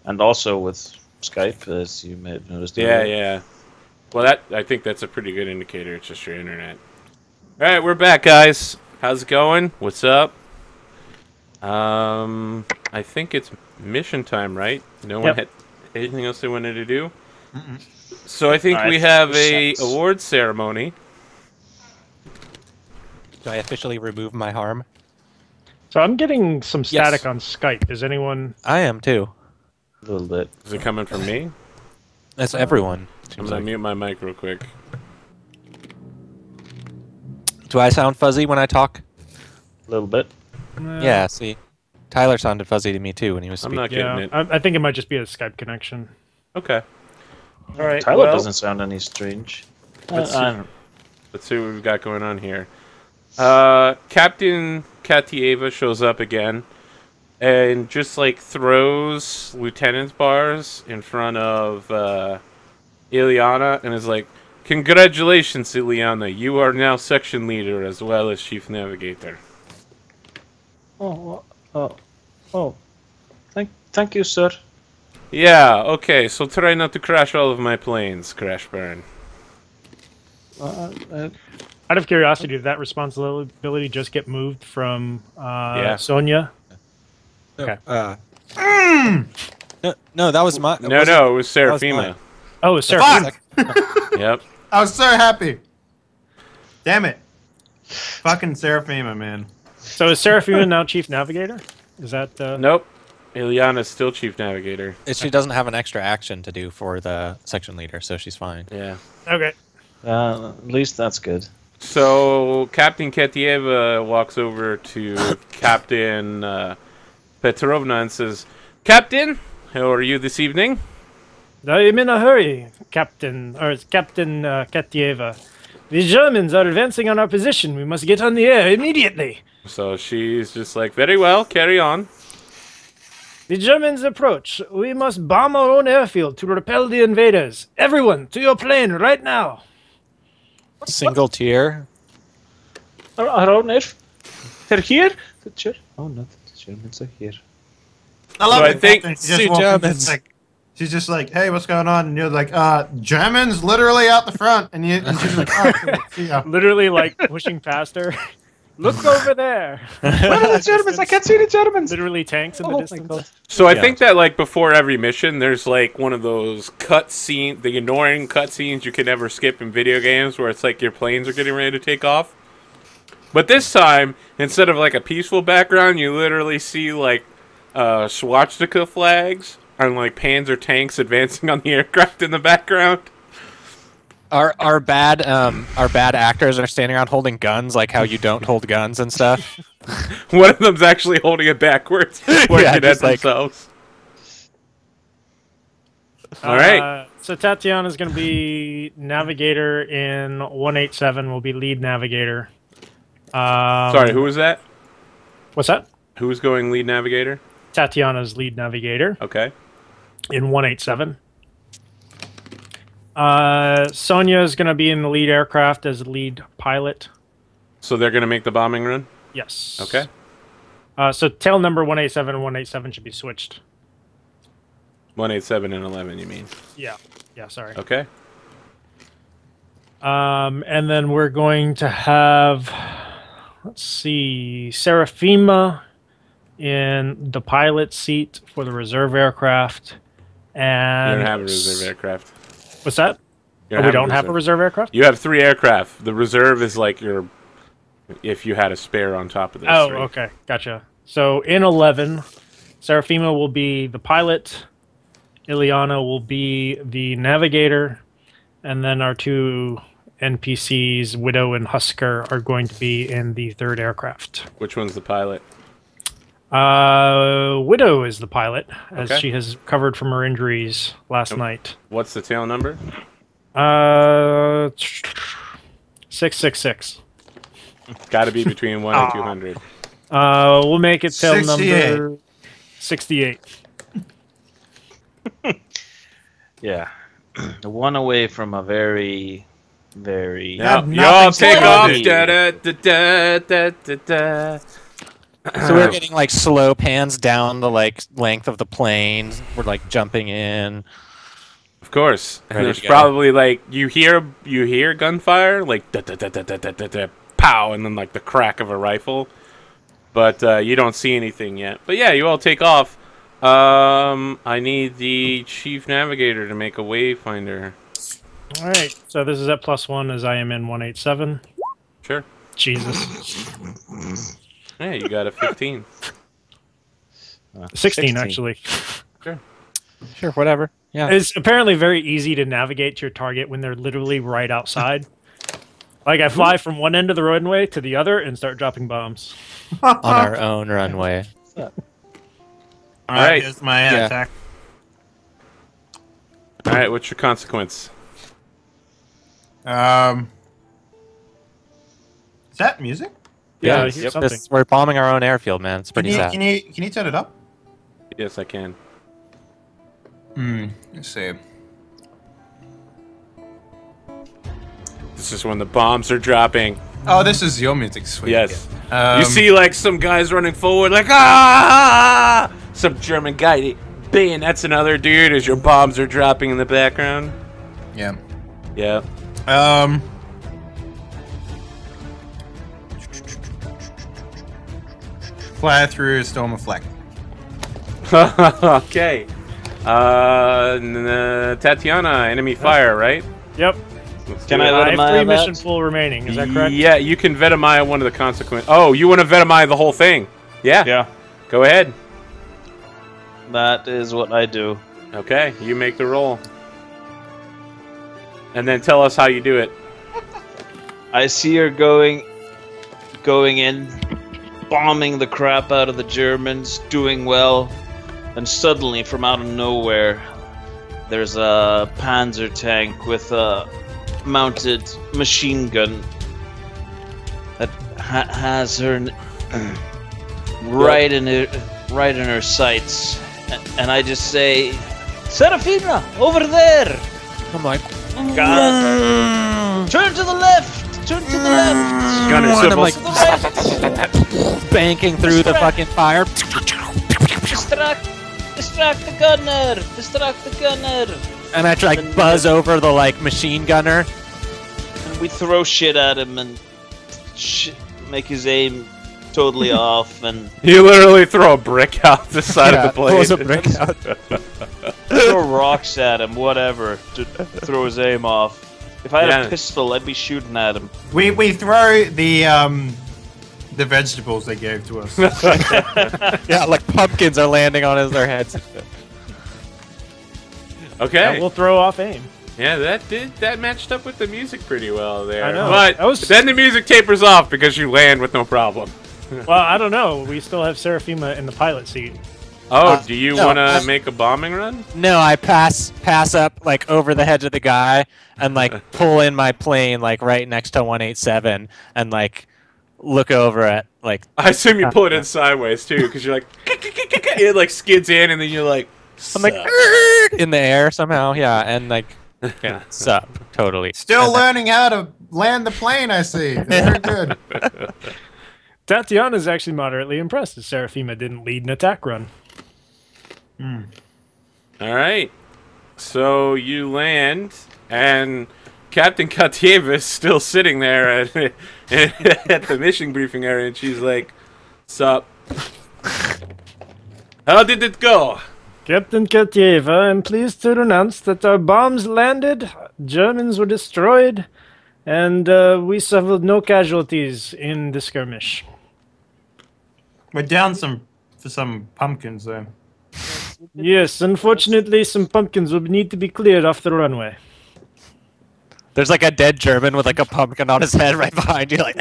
And also with Skype, as you may have noticed. Yeah, yeah. Well, I think that's a pretty good indicator. It's just your internet. All right, we're back, guys. How's it going? What's up? I think it's mission time, right? No one had anything else they wanted to do. So I think we have a award ceremony. Do I officially remove my harm? So I'm getting some static on Skype. Is anyone? I am too. A little bit. Is it coming from me? That's everyone. I'm gonna mute my mic real quick. Do I sound fuzzy when I talk? A little bit. Yeah, see. Tyler sounded fuzzy to me too when he was speaking. I'm not getting it. I think it might just be a Skype connection. Okay. All right. Tyler doesn't sound any strange. Let's see what we've got going on here. Captain Katieva shows up again and just like throws lieutenant's bars in front of Ilyana and is like, "Congratulations, Ilyana. You are now section leader as well as chief navigator." Thank you, sir. Yeah, okay, so try not to crash all of my planes, Crash Burn. Out of curiosity, did that responsibility just get moved from Sonia? Okay. No, that was my... No, it was Seraphima. Oh, it was Seraphima. Yep. I was so happy. Damn it. Fucking Seraphima, man. So is Seraphima now chief navigator? Is that... Nope. Ilyana's still chief navigator. She doesn't have an extra action to do for the section leader, so she's fine. Yeah. Okay. At least that's good. So Captain Katieva walks over to Captain Petrovna and says, "Captain, how are you this evening?" I'm in a hurry, Captain Katieva. The Germans are advancing on our position. We must get on the air immediately. So she's just like, "Very well, carry on." The Germans approach. We must bomb our own airfield to repel the invaders. Everyone, to your plane right now. Single tier. Our own air. They're here. Oh no, the Germans are here. I love So it. I think She's just like, "Hey, what's going on?" And you're like, Germans literally out the front." And she's like, "Oh, cool. See ya." Literally, like, pushing past her. Look over there. Where are the Germans? I can't see the Germans. Literally tanks in the distance. So I think that like before every mission, there's like one of those cutscene, the annoying cutscenes you can never skip in video games, where it's like your planes are getting ready to take off. But this time, instead of like a peaceful background, you literally see like swastika flags and like Panzer tanks advancing on the aircraft in the background. Our bad actors are standing around holding guns, like how you don't hold guns and stuff. One of them's actually holding it backwards, pointing at themselves. All right. So Tatiana's going to be navigator in 187. Will be lead navigator. Sorry, who was that? What's that? Who's going lead navigator? Tatiana's lead navigator. Okay. In 187. Sonia is going to be in the lead aircraft as lead pilot. So they're going to make the bombing run? Yes. Okay. So tail number 187 and 187 should be switched. 187 and 11, you mean? Yeah. Yeah, sorry. Okay. And then we're going to have, let's see, Seraphima in the pilot seat for the reserve aircraft. And you don't have a reserve aircraft. What's that? Oh, we don't have a reserve aircraft? You have 3 aircraft. The reserve is like your, if you had a spare on top of this. Oh, right? okay. Gotcha. So in 11, Seraphima will be the pilot. Ilyana will be the navigator. And then our 2 NPCs, Widow and Husker, are going to be in the 3rd aircraft. Which one's the pilot? Widow is the pilot, as she has recovered from her injuries last night. What's the tail number? 666. Got to be between 1 and 200. We'll make it tail 68. number 68. Yeah. One away from a very, very... Now, y'all take off. Da, da, da, da, da, da. So we're getting like slow pans down the like length of the plane. We're like jumping in. Of course. And Ready there's to go. probably like you hear gunfire, like da, da, da, da, da, da, da, da, pow, and then like the crack of a rifle. But you don't see anything yet. But yeah, you all take off. I need the chief navigator to make a wayfinder. All right. So this is at +1 as I am in 187. Sure. Jesus. Yeah, you got a 15. 16 actually. Sure, whatever. Yeah. It's apparently very easy to navigate to your target when they're literally right outside. Like I fly from one end of the runway to the other and start dropping bombs. On our own runway. All right. here's my Yeah. attack. All right, what's your consequence? Is that music? Yeah, Yes. here's Yep. something. We're bombing our own airfield, man. It's pretty sad. Can you turn it up? Yes, I can. Let's see. This is when the bombs are dropping. Oh, this is your music, sweet. Yes. Um, You see, like, some guys running forward, like, ah! Some German guy bayonets another dude as your bombs are dropping in the background. Yeah. Yeah. Fly through a storm of flak. Okay. Tatiana, enemy fire, right? Yep. Let's Can do I it. let I him have 3 have mission that? full remaining. Is that correct? Yeah, you can Vetemai one of the consequences. Oh, you want to Vetemai the whole thing? Yeah. Yeah, Go ahead. that is what I do. Okay, you make the roll. And then tell us how you do it. I see her going in, bombing the crap out of the Germans, doing well, and suddenly, from out of nowhere, there's a Panzer tank with a mounted machine gun that has her right in her sights, and I just say, "Serafina, over there! I'm like, God, turn to the left! Turn to the left! Gunner and I'm civils. like To the right! banking through the fucking fire. Distract the gunner! Distract the gunner!" And I try like buzz over the like machine gunner. And we throw shit at him and make his aim totally off, and You literally throw a brick out the side of the blade. pulls a brick out. throw rocks at him, whatever, to throw his aim off. If I had Yeah. a pistol, I'd be shooting at him. We throw the vegetables they gave to us. Yeah, like pumpkins are landing on their heads. Okay. Yeah, we'll throw off aim. Yeah, that matched up with the music pretty well there. I know. But That was- then the music tapers off because you land with no problem. Well, I don't know. We still have Serafima in the pilot seat. Oh, do you no, want I- to make a bombing run? No, I pass up like over the head of the guy and like pull in my plane like right next to 187 and like look over at like I assume you pull it in sideways too, because you're like, it like skids in, and then you're like, I'm like "Sup." in the air somehow, yeah, and like yeah, sup, totally. Still learning how to land the plane, I see. Very good. Tatiana's actually moderately impressed that Serafima didn't lead an attack run. All right. So you land, and Captain Katieva is still sitting there at the mission briefing area, and she's like, "Sup? How did it go?" Captain Katieva, I'm pleased to announce that our bombs landed, Germans were destroyed, and we suffered no casualties in the skirmish. We're down for some pumpkins though. Yes, unfortunately, some pumpkins will need to be cleared off the runway. There's like a dead German with like a pumpkin on his head right behind you, like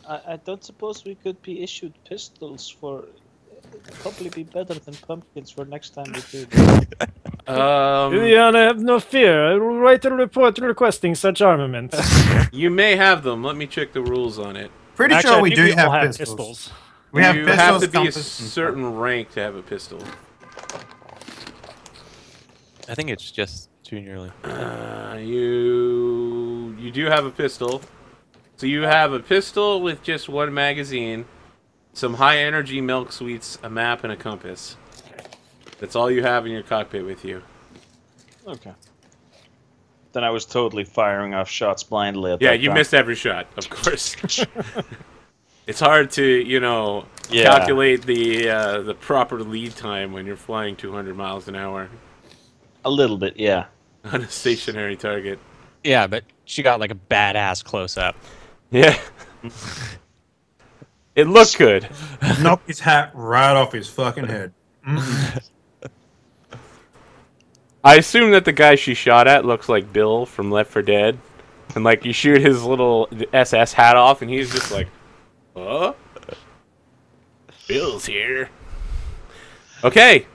I don't suppose we could be issued pistols for. Probably be better than pumpkins for next time we do. Liliana, have no fear. I will write a report requesting such armaments. You may have them. Let me check the rules on it. Pretty Actually, sure I we think do all have pistols. We have You pistols, have to be a compasses, and certain rank to have a pistol. I think it's just junior. You do have a pistol. So you have a pistol with just one magazine, some high-energy milk sweets, a map, and a compass. That's all you have in your cockpit with you. Okay. Then I was totally firing off shots blindly at Yeah, that you time. missed every shot, of course. It's hard to, Yeah. calculate the proper lead time when you're flying 200 miles an hour A little bit, yeah. on a stationary target. Yeah, but she got like a badass close up. Yeah. It looked good. Knocked his hat right off his fucking head. I assume that the guy she shot at looks like Bill from Left 4 Dead. And, like, you shoot his little SS hat off, and he's just like, huh? Bill's here. Okay.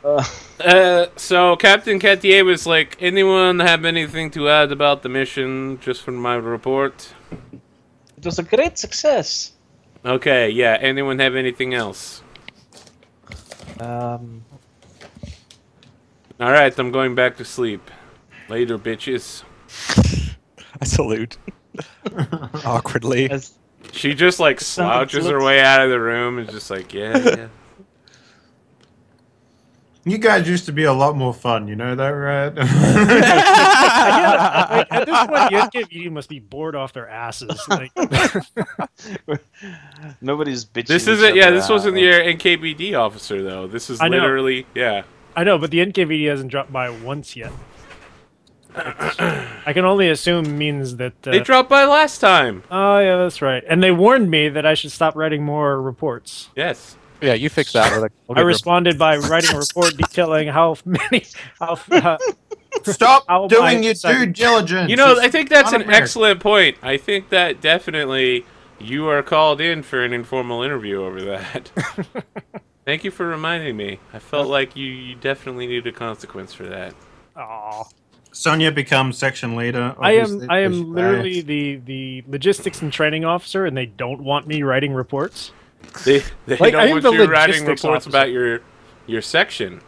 So Captain Cartier was like, anyone have anything to add about the mission, just from my report? It was a great success. Okay, yeah. Anyone have anything else? Alright, I'm going back to sleep. Later, bitches. I salute. Awkwardly. She just, like, slouches her way out of the room and just like, yeah. You guys used to be a lot more fun, you know that, right? Like, at this point, the NKVD must be bored off their asses. Like, Nobody's bitching. This isn't, this wasn't your NKVD officer, though. This is I know. literally, yeah. I know, but the NKVD hasn't dropped by once yet. I can only assume means that... They dropped by last time. Oh, yeah, that's right. And they warned me that I should stop writing more reports. Yes. Yeah, you fixed that. With I responded by writing a report detailing how many... Stop how doing my your due second- diligence. You know, It's I think that's an un-American. excellent point. I think that definitely you are called in for an informal interview over that. Thank you for reminding me. I felt like you definitely need a consequence for that. Aw. Sonia becomes section leader. I obviously, am because- literally the logistics and training officer, and they don't want me writing reports. They Like, I don't think want the you writing logistics reports officer. about your section.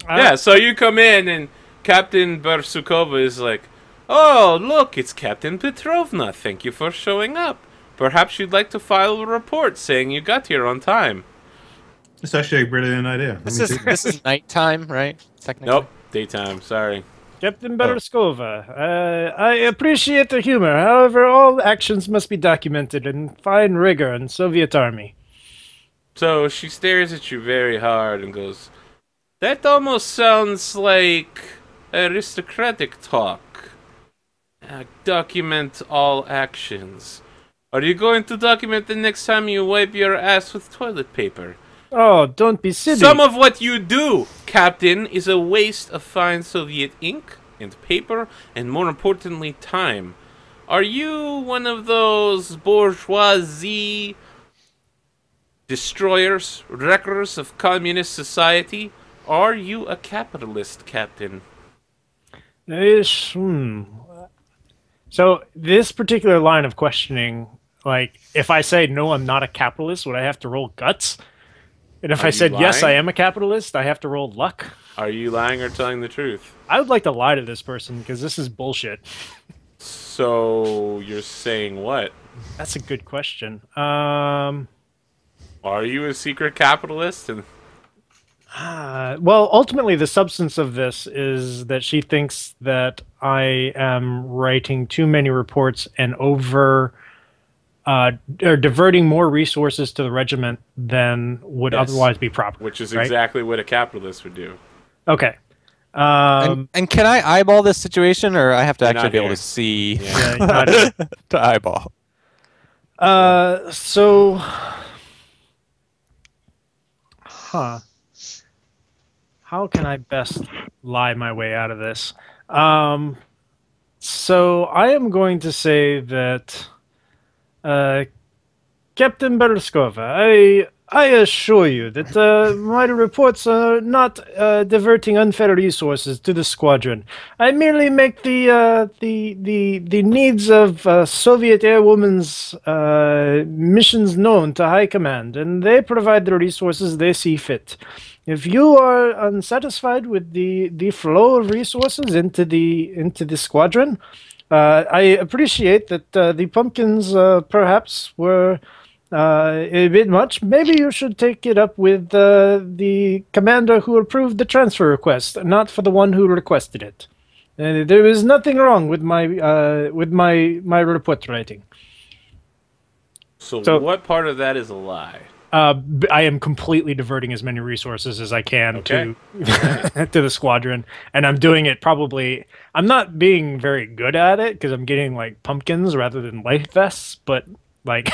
Yeah, so you come in and Captain Barsukova is like, "Oh, look, it's Captain Petrovna. Thank you for showing up. Perhaps you'd like to file a report saying you got here on time." It's actually a brilliant idea. Let This me is do that. this is nighttime, right? Technically. Nope, daytime. Sorry. Captain Bereskova, I appreciate the humor. However, all actions must be documented in fine rigor in Soviet Army. So she stares at you very hard and goes, "That almost sounds like aristocratic talk. Document all actions. Are you going to document the next time you wipe your ass with toilet paper? Oh, don't be silly. Some of what you do, Captain, is a waste of fine Soviet ink and paper and, more importantly, time. Are you one of those bourgeoisie destroyers, wreckers of communist society? Are you a capitalist, Captain?" So this particular line of questioning, like, if I say no, I'm not a capitalist, would I have to roll guts? And if Are I you said yes, I lying? am a capitalist, I have to roll luck. Are you lying or telling the truth? I would like to lie to this person because this is bullshit. So you're saying what? That's a good question. Are you a secret capitalist? And Well, ultimately, the substance of this is that she thinks that I am writing too many reports and or diverting more resources to the regiment than would Yes. otherwise be proper. which is right? exactly what a capitalist would do. Okay. And can I eyeball this situation, or I have to You're actually not be able here. to see Yeah, you're not here. to eyeball? So, how can I best lie my way out of this? So I am going to say that, Captain Bereskova, I assure you that my reports are not diverting unfair resources to the squadron. I merely make the needs of Soviet airwomen's missions known to high command, and they provide the resources they see fit. If you are unsatisfied with the flow of resources into the squadron, I appreciate that the pumpkins perhaps were a bit much. Maybe you should take it up with the commander who approved the transfer request, not for the one who requested it. There is nothing wrong with my report writing. So what part of that is a lie? I am completely diverting as many resources as I can to to the squadron, and I'm doing it probably. I'm not being very good at it because I'm getting like pumpkins rather than life vests, but like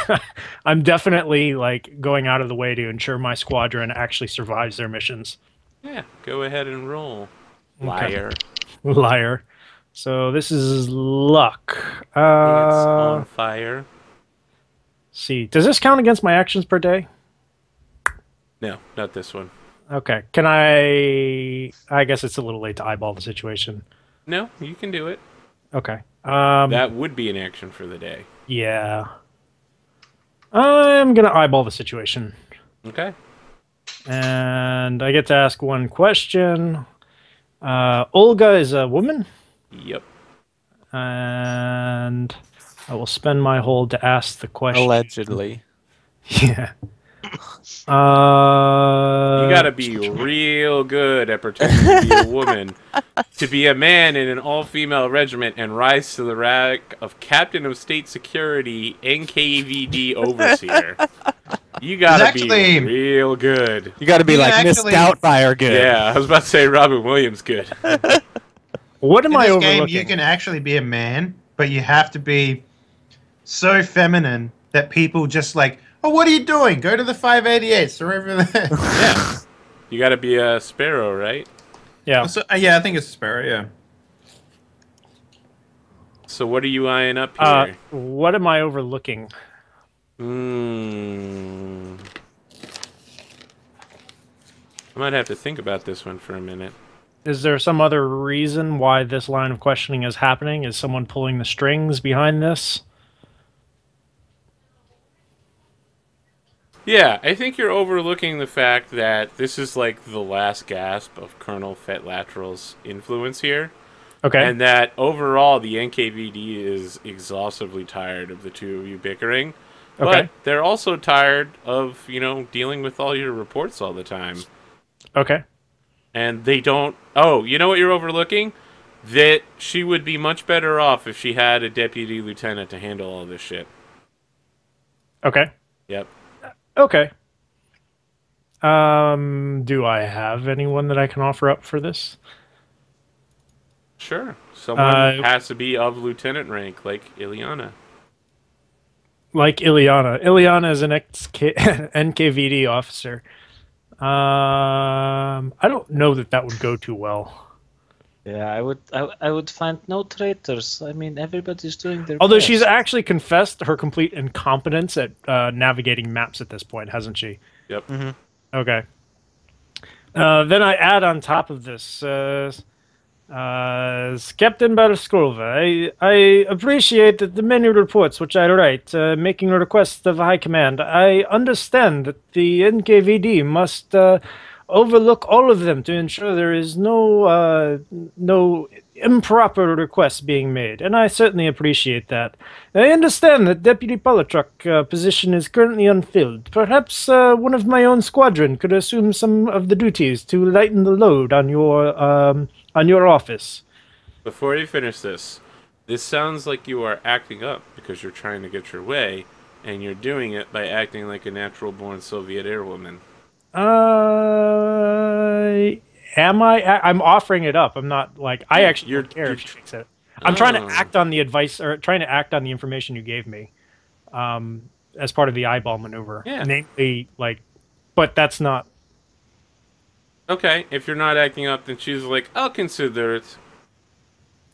I'm definitely like going out of the way to ensure my squadron actually survives their missions. Yeah, go ahead and roll. Liar. Liar. So this is luck. It's on fire. See, does this count against my actions per day? No, not this one. Okay. Can I guess it's a little late to eyeball the situation. No, you can do it. Okay. That would be an action for the day. Yeah. I'm gonna eyeball the situation. Okay. And I get to ask one question. Olga is a woman? Yep. And I will spend my hold to ask the question. Allegedly. Yeah. You gotta be real good at pretending to be a woman to be a man in an all-female regiment and rise to the rank of Captain of State Security NKVD Overseer. You gotta be real good. You gotta be like Miss Doubtfire good. Yeah, I was about to say Robin Williams good. What am I In this overlooking? game, you can actually be a man, but you have to be so feminine that people just like, oh, what are you doing? Go to the 588s. They're over there. Yeah. You gotta be a sparrow, right? Yeah. So, yeah, I think it's a sparrow, yeah. So what are you eyeing up here? What am I overlooking? I might have to think about this one for a minute. Is there some other reason why this line of questioning is happening? Is someone pulling the strings behind this? Yeah, I think you're overlooking the fact that this is like the last gasp of Colonel Fetlateral's influence here. Okay. And that overall the NKVD is exhaustively tired of the two of you bickering. Okay. But they're also tired of, you know, dealing with all your reports all the time. Okay. And they don't... Oh, you know what you're overlooking? That she would be much better off if she had a deputy lieutenant to handle all this shit. Okay. Yep. Okay. Do I have anyone that I can offer up for this? Sure. Someone has to be of lieutenant rank, like Ileana. Like Ileana. Ileana is an NKVD officer. I don't know that would go too well. Yeah, I would find no traitors. I mean, everybody's doing their Although best. she's actually confessed her complete incompetence at navigating maps at this point, hasn't she? Yep. Mm-hmm. Okay. Then I add on top of this, Captain Pashkovskaya, I appreciate that the many reports which I write, making requests of High Command. I understand that the NKVD must overlook all of them to ensure there is no improper requests being made, and I certainly appreciate that. I understand that Deputy Politruk position is currently unfilled. Perhaps one of my own squadron could assume some of the duties to lighten the load on your office. Before you finish this sounds like you are acting up because you're trying to get your way, and you're doing it by acting like a natural-born Soviet airwoman. Am I? I'm offering it up. I'm not like I actually don't care if she takes it. I'm trying to act on the advice or trying to act on the information you gave me, as part of the eyeball maneuver. Yeah. Namely, like, but that's not. Okay, if you're not acting up, then she's like, I'll consider it.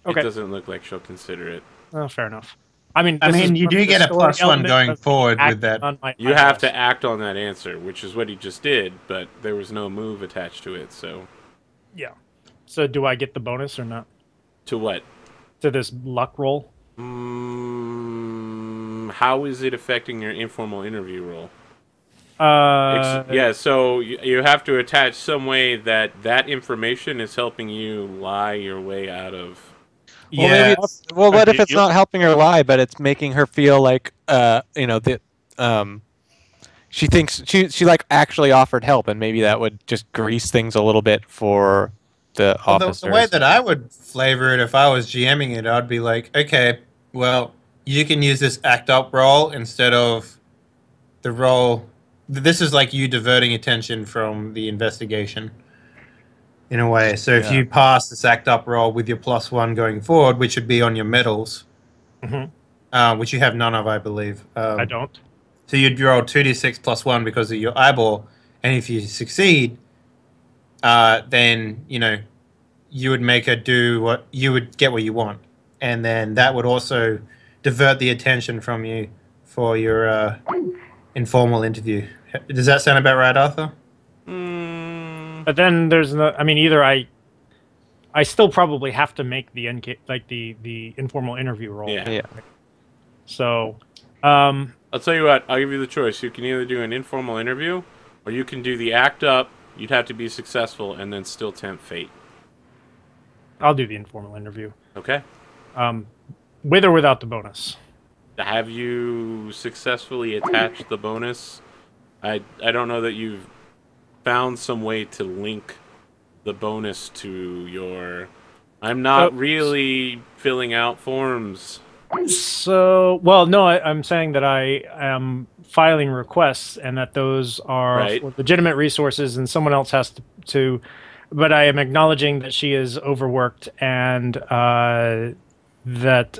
Okay. It doesn't look like she'll consider it. Oh, fair enough. I mean, you do get a +1 going forward with that. You have to act on that answer, which is what he just did, but there was no move attached to it, so... Yeah. So do I get the bonus or not? To what? To this luck roll? How is it affecting your informal interview roll? Yeah, so you have to attach some way that information is helping you lie your way out of... Well, maybe it's, well, what if it's you- not helping her lie, but it's making her feel like, she thinks she like actually offered help, and maybe that would just grease things a little bit for the Well, officers. the way that I would flavor it if I was GMing it, I'd be like, okay, well, you can use this act up role instead of the role. This is like you diverting attention from the investigation in a way. So if Yeah. you pass this act up role with your +1 going forward, which would be on your medals, Mhm. which you have none of, I believe. I don't. So you'd roll 2d6 +1 because of your eyeball, and if you succeed, then you would make her do what you would get what you want, and then that would also divert the attention from you for your informal interview. Does that sound about right, Arthur? But then there's no. I mean, either I still probably have to make the the informal interview roll. Yeah. So, I'll tell you what. I'll give you the choice. You can either do an informal interview, or you can do the act up. You'd have to be successful, and then still tempt fate. I'll do the informal interview. Okay. With or without the bonus. Have you successfully attached the bonus? I don't know that you've found some way to link the bonus to your... I'm not really filling out forms. So, well, no, I'm saying that I am filing requests and that those are for legitimate resources and someone else has to but I am acknowledging that she is overworked and that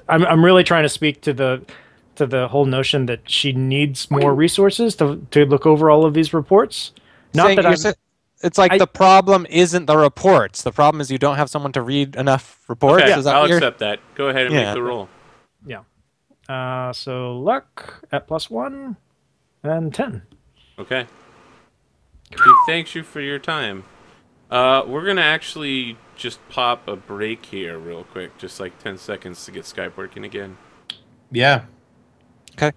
I'm really trying to speak to the whole notion that she needs more resources to look over all of these reports. Not that it's like the problem isn't the reports. The problem is you don't have someone to read enough reports. Okay, Is that I'll accept that. Go ahead and make the roll. Yeah. So luck at +1 and 10. Okay. He thanks you for your time. We're gonna actually just pop a break here real quick, just like 10 seconds to get Skype working again. Yeah. Okay.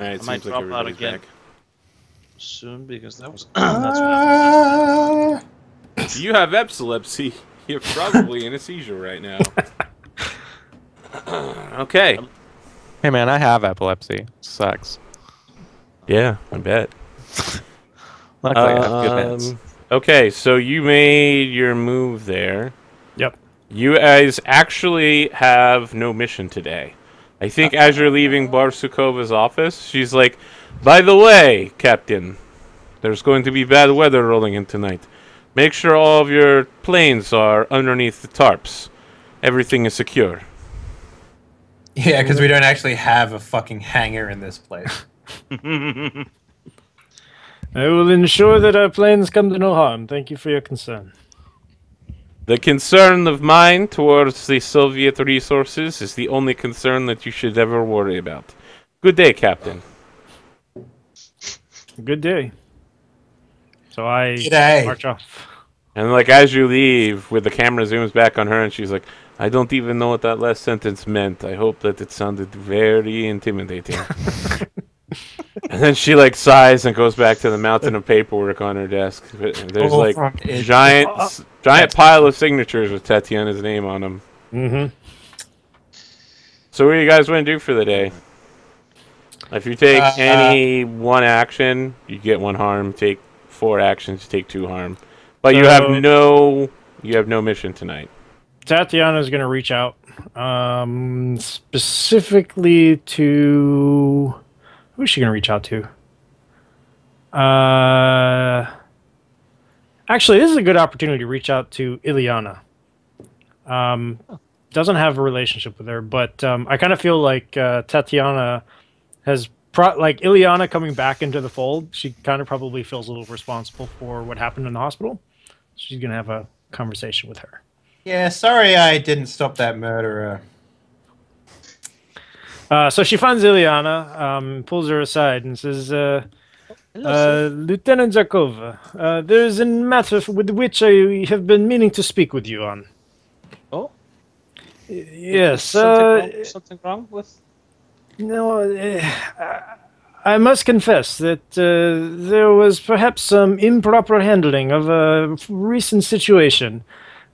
Alright, I might seems like drop out everybody's again back. soon because that was that's what Do you have epilepsy? You're probably in a seizure right now. Okay. Hey man, I have epilepsy. Sucks. Yeah, I bet. Luckily, I have good meds. Okay, so you made your move there. Yep. You guys actually have no mission today. I think as you're leaving Barsukova's office, she's like, by the way, Captain, there's going to be bad weather rolling in tonight. Make sure all of your planes are underneath the tarps. Everything is secure. Yeah, because we don't actually have a fucking hangar in this place. I will ensure that our planes come to no harm. Thank you for your concern. The concern of mine towards the Soviet resources is the only concern that you should ever worry about. Good day, Captain. Good day. So I G'day. march off. And like as you leave, with the camera zooms back on her, and she's like, I don't even know what that last sentence meant. I hope that it sounded very intimidating. And then she like sighs and goes back to the mountain of paperwork on her desk. There's like giant pile of signatures with Tatiana's name on them. Mm-hmm. So what do you guys want to do for the day? If you take any one action, you get 1 harm. Take 4 actions, you take 2 harm. But you have no mission tonight. Tatiana's going to reach out specifically to... Who's she going to reach out to? Actually, this is a good opportunity to reach out to Ileana. Doesn't have a relationship with her, but I kind of feel like Tatiana has... like Ileana coming back into the fold, she kind of probably feels a little responsible for what happened in the hospital. She's going to have a conversation with her. Yeah, sorry I didn't stop that murderer. So she finds Ileana, pulls her aside, and says, Lieutenant Zarkova, there's a matter with which I have been meaning to speak with you on. Oh? Yes. Something wrong with? No, I must confess that there was perhaps some improper handling of a recent situation.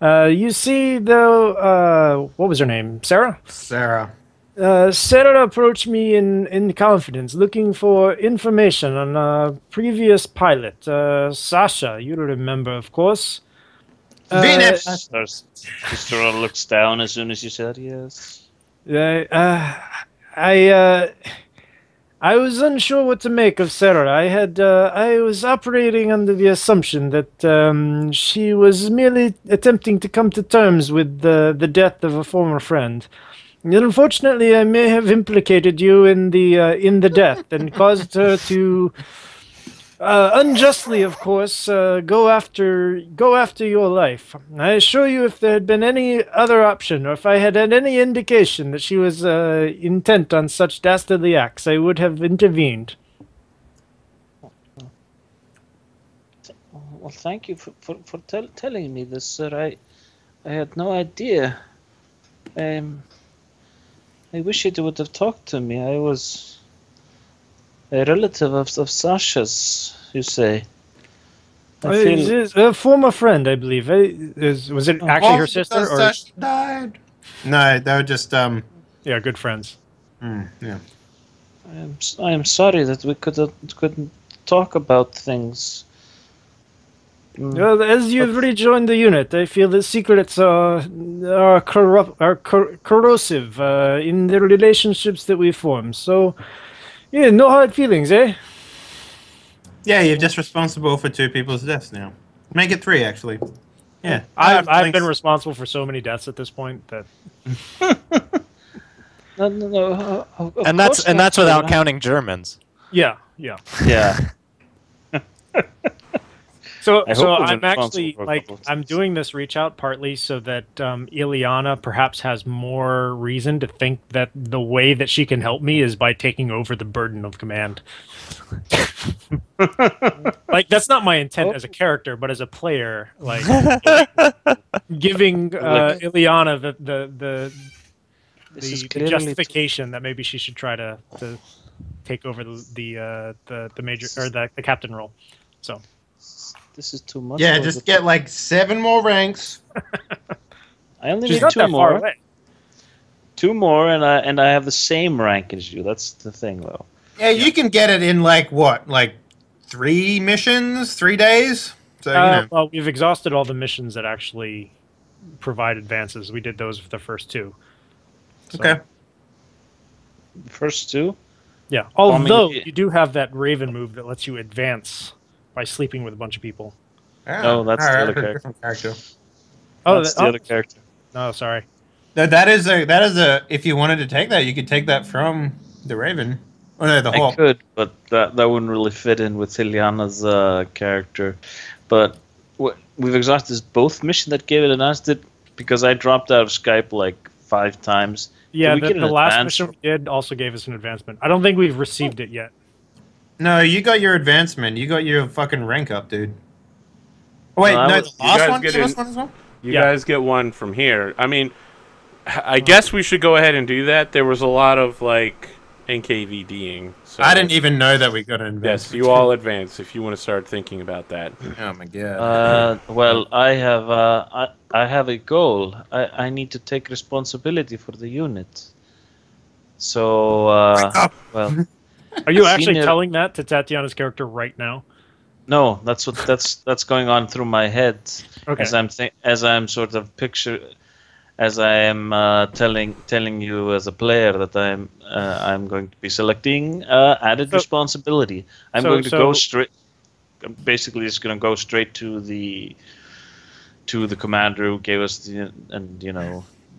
You see, though, what was her name? Sarah? Sarah. Sarah approached me in confidence, looking for information on a previous pilot, Sasha. You remember, of course. Venus. Sister looks down as soon as you said yes. I I was unsure what to make of Sarah. I was operating under the assumption that she was merely attempting to come to terms with the death of a former friend. And unfortunately, I may have implicated you in the death and caused her to, unjustly, of course, go after your life. I assure you, if there had been any other option, or if I had had any indication that she was intent on such dastardly acts, I would have intervened. Well, thank you for telling me this, sir. I had no idea. I wish you would have talked to me. I was a relative of Sasha's, you say. A former friend, I believe. Was it actually her sister? Or Sasha died. No, they were just yeah, good friends. yeah. I am sorry that we couldn't talk about things. Well, as you've rejoined the unit, I feel that secrets are corrosive in the relationships that we form. So, yeah, no hard feelings, eh? Yeah, you're just responsible for 2 people's deaths now. Make it 3, actually. Yeah. I've been responsible for so many deaths at this point that. No. And that's without counting Germans. Yeah. Yeah. So I hope we've I'm been actually responsible for a couple of I'm things. doing this reach out partly so that Ileana perhaps has more reason to think that the way that she can help me is by taking over the burden of command. Like, that's not my intent as a character, but as a player, like giving Ileana the justification that maybe she should try to take over the major or the captain role. So. This is too much. Yeah, just get like 7 more ranks. I only She's need not 2 that more. far away. 2 more, and I have the same rank as you. That's the thing, though. Yeah, you can get it in like what, like 3 missions, 3 days. So Well, we've exhausted all the missions that actually provide advances. We did those for the first 2. So, Okay. First 2. Yeah. Although you do have that Raven move that lets you advance by sleeping with a bunch of people. No, that's the other character. Different character. That's the other character. No, sorry. No, that is a. If you wanted to take that, you could take that from the Raven. Oh no, the I Hawk. could, but that wouldn't really fit in with Ileana's character. But we've exhausted both missions that gave it an answer because I dropped out of Skype like 5 times. Yeah, Did we get the an last advance mission we did also gave us an advancement. I don't think we've received it yet. No, you got your advancement. You got your fucking rank up, dude. Oh, wait, no, the last one gave us one as well? You guys get one from here. I mean, I guess we should go ahead and do that. There was a lot of, like, NKVDing. So I didn't even know that we got an yes, advancement. you all advance if you want to start thinking about that. Oh my god. Well, I have a goal. I need to take responsibility for the unit. So, well, Are you actually Senior- telling that to Tatiana's character right now? no, that's going on through my head Okay. as I'm sort of as I am telling you as a player that I'm going to be selecting added responsibility. I'm going to go straight. I'm basically just going to go straight to the commander who gave us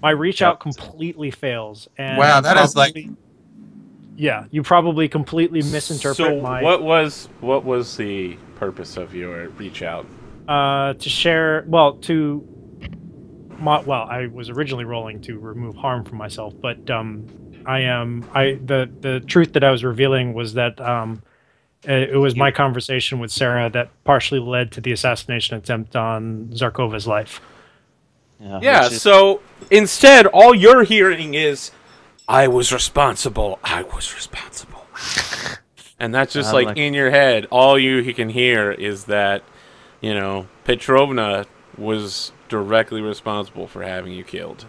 My reach out completely fails. And Wow, that is like. Yeah, you probably completely misinterpret So my what was the purpose of your reach out? to share. I was originally rolling to remove harm from myself, but the truth that I was revealing was that it was my conversation with Sarah that partially led to the assassination attempt on Zarkova's life. Yeah, which is- so instead, all you're hearing is, I was responsible. And that's just I'm like in your head. All you can hear is that, Petrovna was directly responsible for having you killed.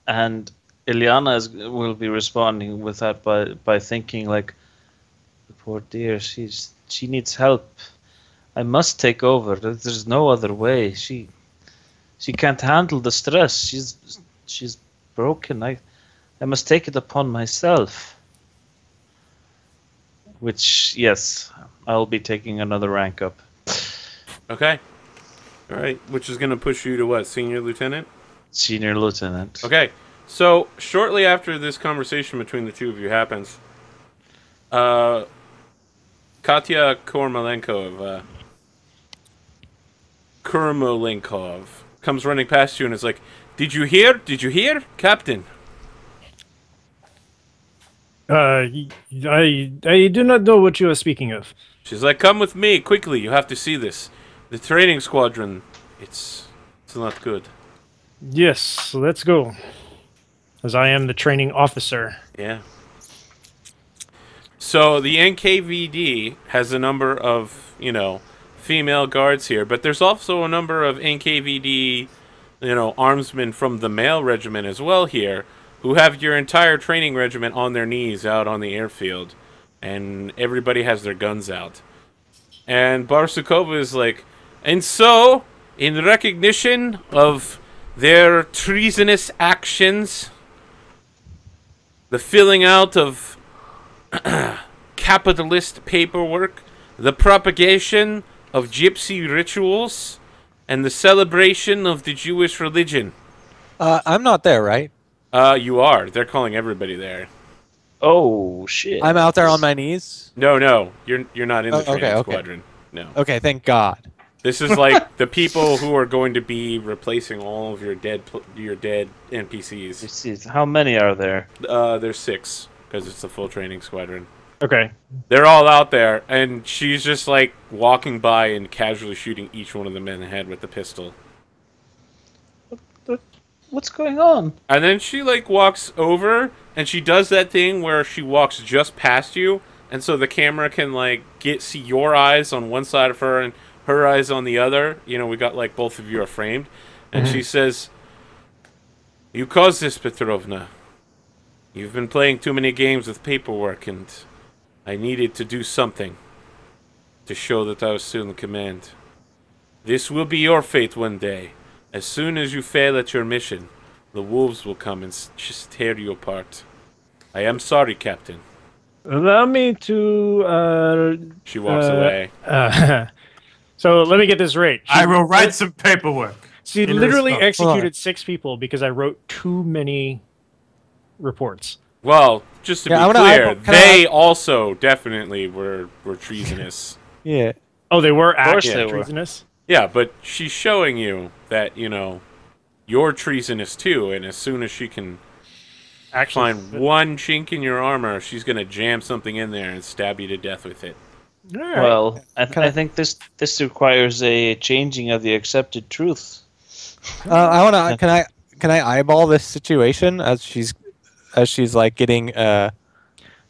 and Ilyana will be responding with that by thinking like, the poor dear, she needs help. I must take over. There's no other way. She can't handle the stress. She's broken. I must take it upon myself. Which, yes, I'll be taking another rank up. Okay. All right. Which is going to push you to what? Senior lieutenant? Senior lieutenant. Okay. So, shortly after this conversation between the two of you happens, Katya Kurmolenkov comes running past you and is like, Did you hear? Did you hear? Captain. I do not know what you are speaking of. She's like, Come with me, quickly. You have to see this. The training squadron, it's not good. Yes, let's go. As I am the training officer. Yeah. So the NKVD has a number of, female guards here, but there's also a number of NKVD, armsmen from the male regiment as well here, who have your entire training regiment on their knees out on the airfield, and everybody has their guns out. And Barsukova is like, and so, in recognition of their treasonous actions, the filling out of capitalist paperwork, the propagation of gypsy rituals, and the celebration of the Jewish religion. I'm not there, right? You are. They're calling everybody there. Oh shit! I'm out there on my knees. No, you're not in the training okay. squadron. No. Okay, thank God. This is like the people who are going to be replacing all of your dead NPCs. Let's see, how many are there? There's 6 because it's the full training squadron. Okay. They're all out there, and she's just like walking by and casually shooting each one of them in the head with the pistol. What's going on? And then she like walks over, and she does that thing where she walks just past you, and so the camera can like see your eyes on one side of her and her eyes on the other. We got like both of you are framed, and she says, "You caused this, Petrovna. You've been playing too many games with paperwork, and I needed to do something to show that I was still in command. This will be your fate one day. As soon as you fail at your mission, the wolves will come and just tear you apart. I am sorry, Captain." Allow me to. She walks away. So let me get this right. I will write some paperwork. She in literally response. executed 6 people because I wrote too many reports. Well, just to Yeah, be I clear, wanna- can they also definitely were treasonous. Yeah. Oh, they were course actually they were. treasonous? Yeah, but she's showing you that, you're treasonous too, and as soon as she can Actually, find one chink in your armor, she's going to jam something in there and stab you to death with it. all right. Well, I think this requires a changing of the accepted truth. I wanna. Can I eyeball this situation as she's like getting so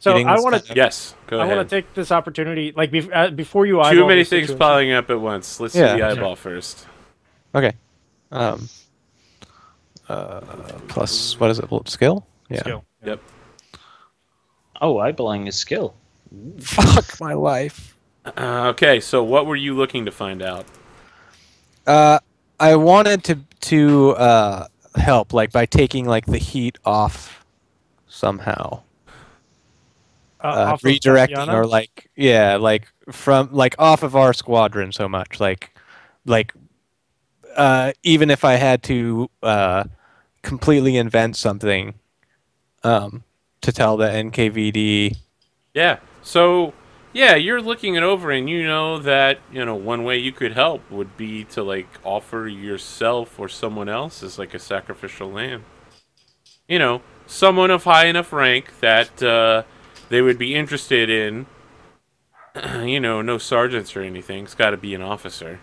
getting I this want kind to. of- Yes, go I ahead. want to take this opportunity, like before you. Too eyeball many this things situation- piling up at once. Let's Yeah. see the eyeball first. Okay. Plus what is it? Skill? Yeah. Skill. Yep. Oh, eyeballing is skill. Fuck my life. Okay, so what were you looking to find out? I wanted to help like by taking like the heat off somehow. Off of Redirecting Tatiana? or like from like off of our squadron so much like even if I had to completely invent something to tell the NKVD. Yeah. So, yeah, you're looking it over, and you know that, one way you could help would be to, like, offer yourself or someone else as, like, a sacrificial lamb. Someone of high enough rank that they would be interested in, no sergeants or anything. It's got to be an officer.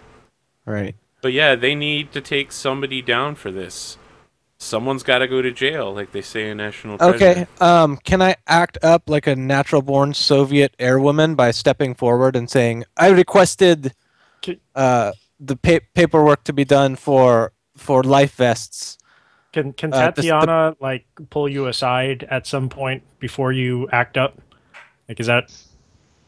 Right. But yeah, they need to take somebody down for this. Someone's got to go to jail, like they say in National Treasure. Okay. Can I act up like a natural-born Soviet airwoman by stepping forward and saying, "I requested Can, the paperwork to be done for life vests." can The Tatiana like pull you aside at some point before you act up? Like, is that?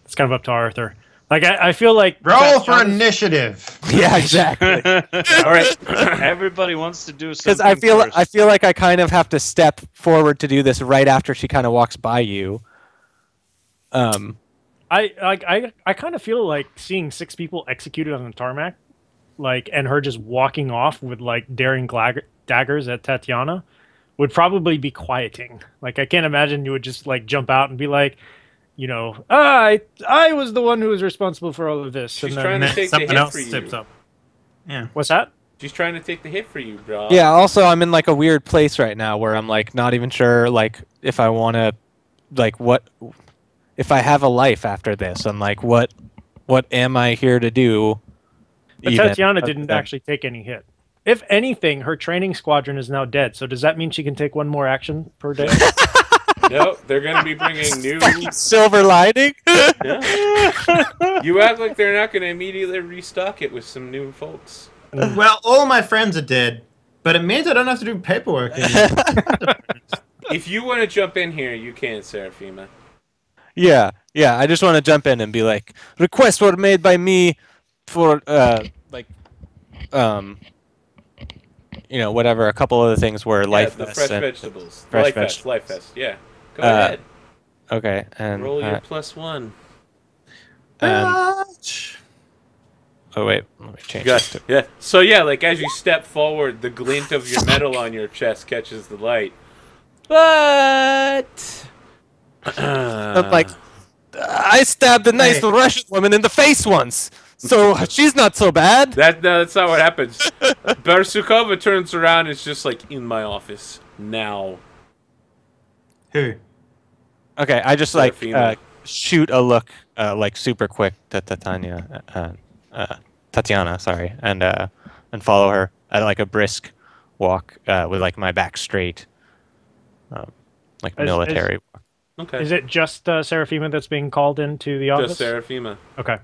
It's kind of up to Arthur. Like, I feel like Roll for Tatiana's- initiative. Yeah, exactly. All right. Everybody wants to do Because something first. I feel like I kind of have to step forward to do this right after she kind of walks by you. I kind of feel like seeing 6 people executed on the tarmac, like, and her just walking off with like daring daggers at Tatiana, would probably be quieting. Like, I can't imagine you would just like jump out and be like, you know, I was the one who was responsible for all of this. She's and then, trying to take the Someone hit else for steps you. up. Yeah. what's that? She's trying to take the hit for you, bro. Yeah. Also, I'm in like a weird place right now where I'm like not even sure like if I want to, like what, if I have a life after this. I'm like, what am I here to do? But even? Tatiana didn't actually take any hit. If anything, her training squadron is now dead. So does that mean she can take 1 more action per day? No, they're going to be bringing new... Silver lining. Yeah. You act like they're not going to immediately restock it with some new folks. Well, all my friends are dead, but it means I don't have to do paperwork anymore. If you want to jump in here, you can, Seraphima. Yeah. I just want to jump in and be like, requests were made by me for you know, whatever. A couple of the things were life the vests fresh and- vegetables. fresh Life vegetables. Fest, Life Fest, yeah. Go ahead. Okay, and Roll your +1. oh wait, let me change Got, this to yeah. So yeah, like as you step forward, the glint of your metal on your chest catches the light. But I'm like, I stabbed a nice Russian woman in the face once, so she's not so bad. that's not what happens. Barsukova turns around and is just like, in my office now. Who? Okay, I just like Seraphina. shoot a look like super quick to Tatiana, sorry, and follow her at like a brisk walk with like my back straight, like military. Okay. Is it just Seraphima that's being called into the office? Just Seraphima. Okay.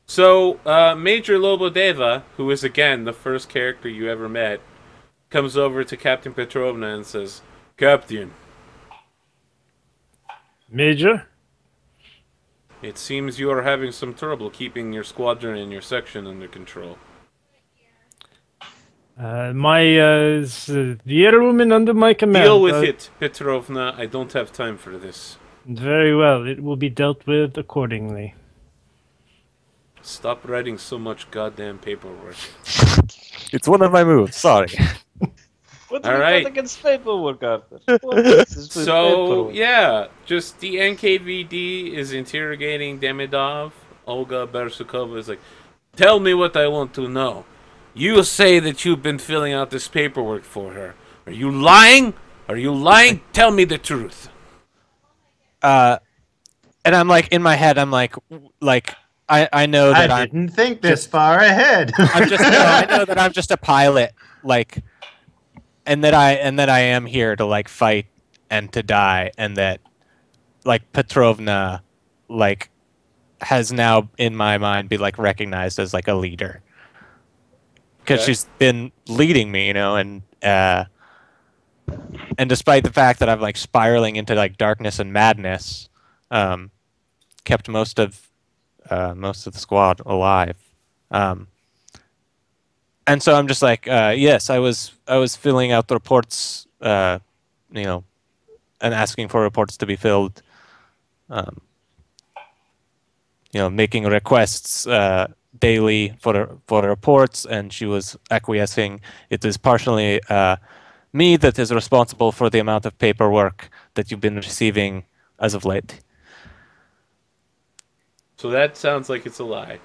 So, Major Lobodeva, who is again the first character you ever met, comes over to Captain Petrovna and says, "Captain, Major? it seems you are having some trouble keeping your squadron and your section under control." The airwoman under my command. Deal with it, Petrovna. I don't have time for this. Very well. It will be dealt with accordingly. Stop writing so much goddamn paperwork. It's one of my moves. Sorry. What All do we right. got against paperwork, Arthur? What is this with So, paperwork? yeah, just the NKVD is interrogating Demidov. Olga Bersukova is like, "Tell me what I want to know. You say that you've been filling out this paperwork for her. Are you lying? Are you lying? Tell me the truth." And I'm like in my head, I'm like I know that I didn't think this far ahead. I know that I'm just a pilot, like, and that I am here to like fight and to die, and that like Petrovna, like, has now in my mind be like recognized as like a leader because Okay. she's been leading me, you know, and despite the fact that I'm like spiraling into like darkness and madness, kept most of the squad alive. And so I'm just like, yes, I was filling out the reports, you know, and asking for reports to be filled, you know, making requests daily for reports, and she was acquiescing. It is partially me that is responsible for the amount of paperwork that you've been receiving as of late. So that sounds like it's a lie.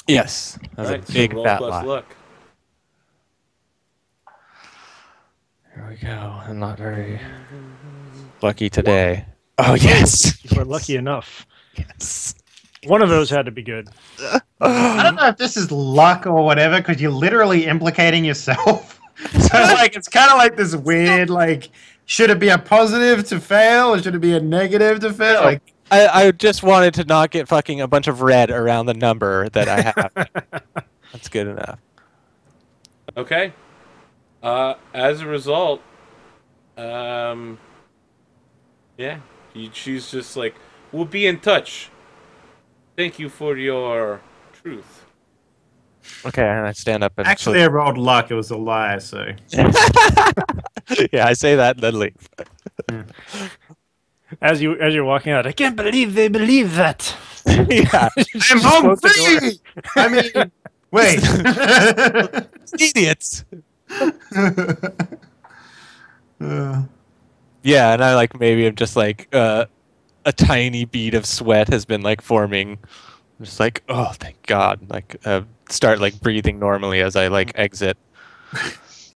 Yes, that's Right, a big so roll fat plus lie. luck. Here we go. I'm not very lucky today. Oh yes, You were lucky enough. yes. One of those had to be good. I don't know if this is luck or whatever, because you're literally implicating yourself. So like, it's kind of like this weird, like, should it be a positive to fail, or should it be a negative to fail? No. Like, I just wanted to not get fucking a bunch of red around the number that I have. That's good enough. Okay. As a result, yeah, she's just like, we'll be in touch. Thank you for your truth. Okay, and I stand up and actually, I rolled luck. It was a lie. So yeah, I say that and then leave. As you're walking out, I can't believe they believe that. Yeah, I'm home free. I mean, wait, idiots. Yeah, and I like maybe I'm just like a tiny bead of sweat has been like forming. I'm just like, oh, thank God! Like start like breathing normally as I like exit.